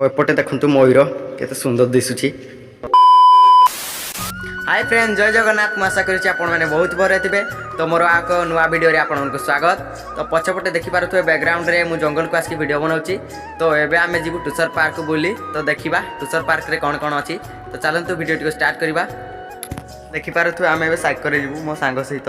एपटे देखु मयूर केते सुंदर दिशुची। हाय फ्रेंड, जय जगन्नाथ। मैं आशा करुच्ची आपण मैंने बहुत भरे थे। तो मोर आक नुआ वीडियो रे आपन को स्वागत। तो पछपटे देखि पारुथबे बैकग्राउंड रे मु जंगल को आसकी वीडियो बनाउची। तो एबे आमे जीवु टुसर पार्क बुली। तो देखिबा टुसर पार्क रे कोन कोन अछि। तो चलंतु वीडियो टी को स्टार्ट करबा। देखि पारुथबे आमे एबे साइड करे जीवु मो सांग सहित।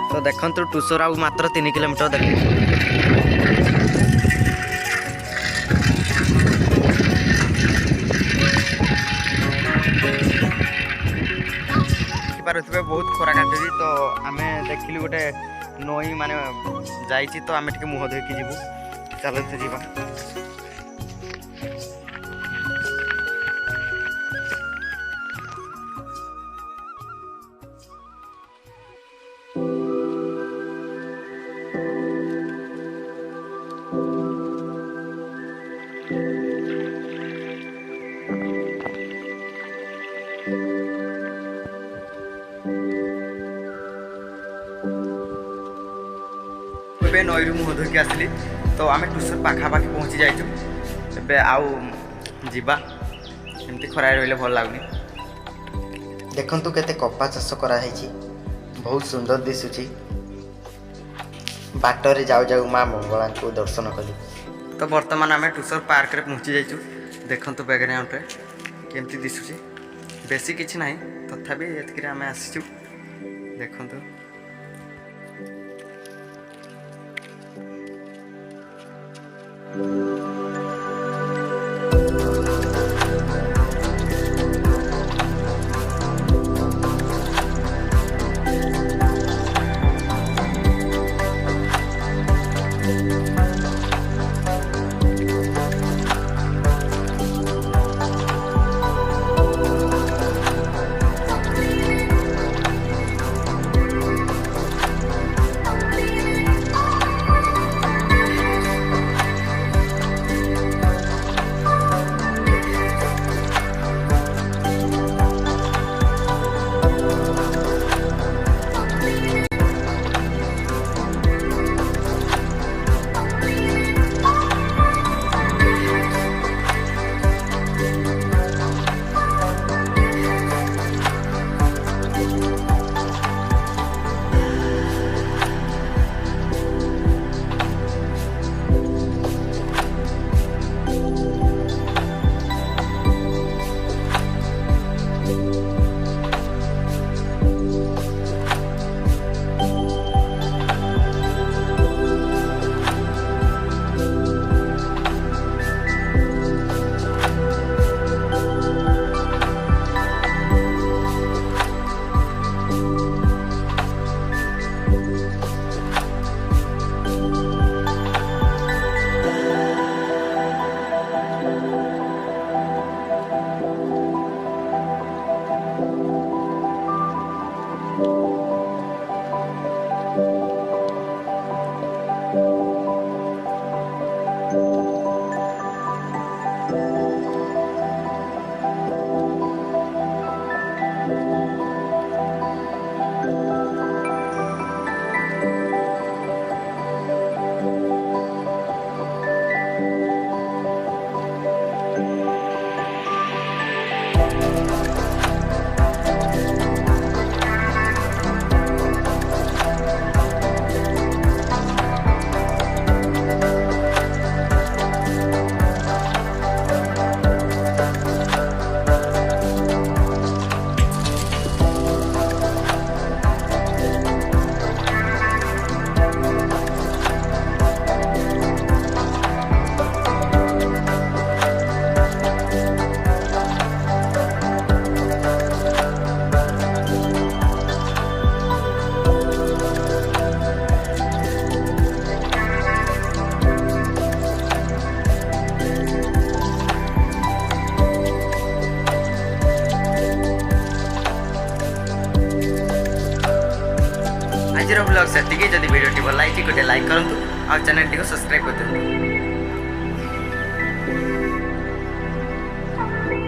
तो देखंतु टुसर आउ मात्र 3 किलोमीटर देखि पारुथबे बहुत खरा काटुची। तो आमे देखिलु गोटे नई माने जाईची। तो आमे टिके मुह धोइकी जीवु। चलते जीवा। नईरू मुह धोकी आसली। तो आम टुसर पाखापाखि पहुँची जाइचु। एबे आउ जीवा। एमती खरा रहिले भल लागुनी। देखंतु केते कपा चाष करा हैची। बहुत सुंदर दिसुची। बाटरे जाऊ जाऊ माँ मंगला को दर्शन कलु। तो वर्तमान आम टुसर पार्क रे पहुँची जाइचु। देखंतु बैकग्राउंड रे केमती दिसुची। बेसी किछि नाही, तथापि एतकिरे आम आसीचु। देखंतु आज ब्लॉग से जदि वीडियो भल लगी गोटे लाइक करूँ और चैनल टी सब्सक्राइब कर दिखाँ।